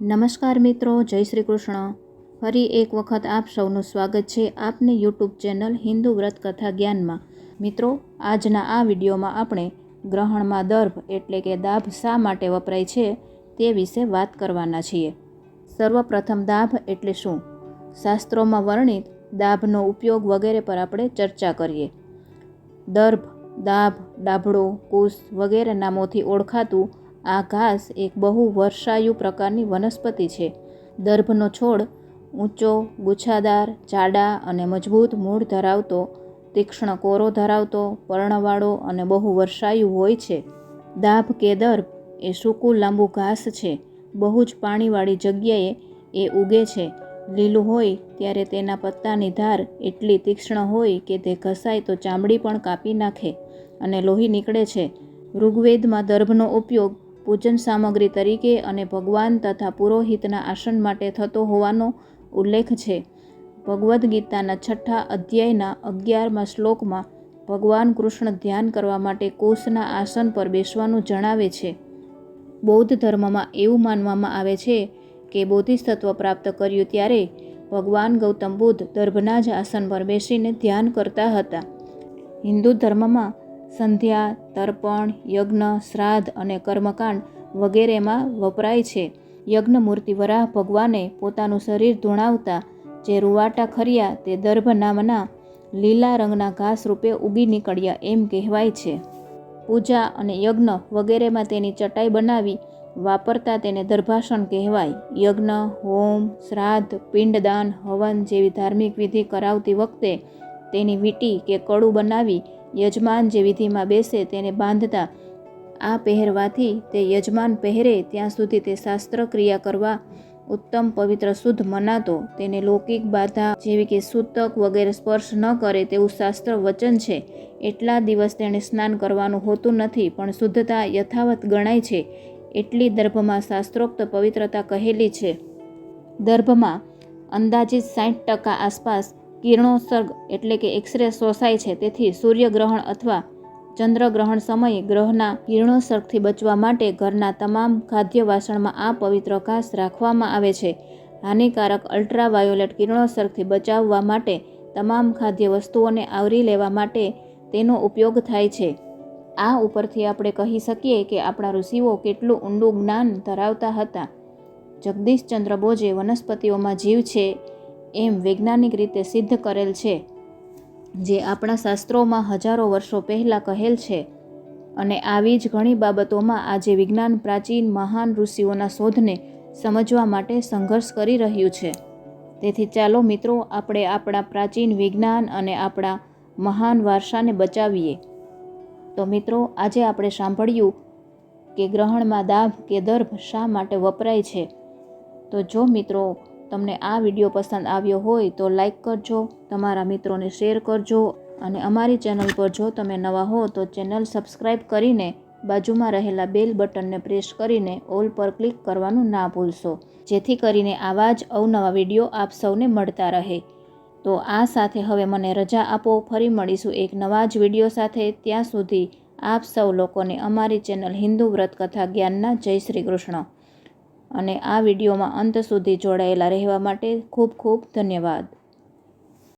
નમસ્કાર મિત્રો, જય શ્રી કૃષ્ણ. ફરી એક વખત આપ સૌનું સ્વાગત છે આપની યુટ્યુબ ચેનલ હિન્દુ વ્રત કથા જ્ઞાનમાં. મિત્રો, આજના આ વિડીયોમાં આપણે ગ્રહણમાં દર્ભ એટલે કે દાભ શા માટે વપરાય છે તે વિશે વાત કરવાના છીએ. સર્વપ્રથમ દાભ એટલે શું, શાસ્ત્રોમાં વર્ણિત દાભનો ઉપયોગ વગેરે પર આપણે ચર્ચા કરીએ. દર્ભ, દાભ, ડાભડો, કુશ વગેરે નામોથી ઓળખાતું આ ઘાસ એક બહુ વર્ષાયુ પ્રકારની વનસ્પતિ છે. દર્ભનો છોડ ઊંચો, ગુચ્છાદાર, જાડા અને મજબૂત મૂળ ધરાવતો, તીક્ષ્ણ કોરો ધરાવતો, પર્ણવાળો અને બહુ વર્ષાયુ હોય છે. દાભ કે દર્ભ એ સૂકું લાંબુ ઘાસ છે. બહુ જ પાણીવાળી જગ્યાએ એ ઉગે છે. લીલું હોય ત્યારે તેના પત્તાની ધાર એટલી તીક્ષ્ણ હોય કે તે ઘસાય તો ચામડી પણ કાપી નાખે અને લોહી નીકળે છે. ઋગ્વેદમાં દર્ભનો ઉપયોગ પૂજન સામગ્રી તરીકે અને ભગવાન તથા પુરોહિતના આસન માટે થતો હોવાનો ઉલ્લેખ છે. ભગવદ્ ગીતાના 6ઠા અધ્યાયના 11મા શ્લોકમાં ભગવાન કૃષ્ણ ધ્યાન કરવા માટે કુશના આસન પર બેસવાનું જણાવે છે. બૌદ્ધ ધર્મમાં એવું માનવામાં આવે છે કે બોધિસત્વ પ્રાપ્ત કર્યું ત્યારે ભગવાન ગૌતમ બુદ્ધ દર્ભના જ આસન પર બેસીને ધ્યાન કરતા હતા. હિન્દુ ધર્મમાં સંધ્યા, તર્પણ, યજ્ઞ, શ્રાદ્ધ અને કર્મકાંડ વગેરેમાં વપરાય છે. યજ્ઞમૂર્તિ વરાહ ભગવાને પોતાનું શરીર ધૂણાવતા જે રૂવાટા ખર્યા તે દર્ભ નામના લીલા રંગના ઘાસ રૂપે ઉગી નીકળ્યા એમ કહેવાય છે. પૂજા અને યજ્ઞ વગેરેમાં તેની ચટાઈ બનાવી વાપરતા તેને દર્ભાસન કહેવાય. યજ્ઞ, હોમ, શ્રાદ્ધ, પિંડદાન, હવન જેવી ધાર્મિક વિધિ કરાવતી વખતે તેની વીંટી કે કડું બનાવી યજમાન જે વિધિમાં બેસે તેને બાંધતા. આ પહેરવાથી તે યજમાન પહેરે ત્યાં સુધી તે શાસ્ત્ર ક્રિયા કરવા ઉત્તમ, પવિત્ર, શુદ્ધ મનાતો. તેને લૌકિક બાધા જેવી કે સૂતક વગેરે સ્પર્શ ન કરે તેવું શાસ્ત્ર વચન છે. એટલા દિવસ તેણે સ્નાન કરવાનું હોતું નથી પણ શુદ્ધતા યથાવત ગણાય છે. એટલી દર્ભમાં શાસ્ત્રોક્ત પવિત્રતા કહેલી છે. દર્ભમાં અંદાજિત 60% આસપાસ કિરણોત્સર્ગ એટલે કે એક્સરે શોષાય છે. તેથી સૂર્યગ્રહણ અથવા ચંદ્રગ્રહણ સમયે ગ્રહના કિરણોત્સર્ગથી બચવા માટે ઘરના તમામ ખાદ્ય વાસણમાં આ પવિત્ર ઘાસ રાખવામાં આવે છે. હાનિકારક અલ્ટ્રાવાયોલેટ કિરણોત્સર્ગથી બચાવવા માટે તમામ ખાદ્ય વસ્તુઓને આવરી લેવા માટે તેનો ઉપયોગ થાય છે. આ ઉપરથી આપણે કહી શકીએ કે આપણા ઋષિઓ કેટલું ઊંડું જ્ઞાન ધરાવતા હતા. જગદીશચંદ્ર બોઝે વનસ્પતિઓમાં જીવ છે એમ વૈજ્ઞાનિક રીતે સિદ્ધ કરેલ છે, જે આપણા શાસ્ત્રોમાં હજારો વર્ષો પહેલાં કહેલ છે. અને આવી જ ઘણી બાબતોમાં આજે વિજ્ઞાન પ્રાચીન મહાન ઋષિઓના શોધને સમજવા માટે સંઘર્ષ કરી રહ્યું છે. તેથી ચાલો મિત્રો, આપણે આપણા પ્રાચીન વિજ્ઞાન અને આપણા મહાન વારસાને બચાવીએ. તો મિત્રો, આજે આપણે સાંભળ્યું કે ગ્રહણમાં દાભ કે દર્ભ શા માટે વપરાય છે. તો જો મિત્રો તમને આ વિડીયો પસંદ આવ્યો હોય તો લાઈક કરજો, તમારા મિત્રોને શેર કરજો અને અમારી ચેનલ પર જો તમે નવા હો તો ચેનલ સબસ્ક્રાઈબ કરીને બાજુમાં રહેલા બેલ બટનને પ્રેસ કરીને ઓલ પર ક્લિક કરવાનું ના ભૂલશો, જેથી કરીને આવા જ અવનવા વિડીયો આપ સૌને મળતા રહે. તો આ સાથે હવે મને રજા આપો. ફરી મળીશું એક નવા જ વિડીયો સાથે. ત્યાં સુધી આપ સૌ લોકોને અમારી ચેનલ હિન્દુ વ્રત કથા જ્ઞાનના જય શ્રી કૃષ્ણ. અને આ વિડીયોમાં અંત સુધી જોડાયેલા રહેવા માટે ખૂબ ખૂબ ધન્યવાદ.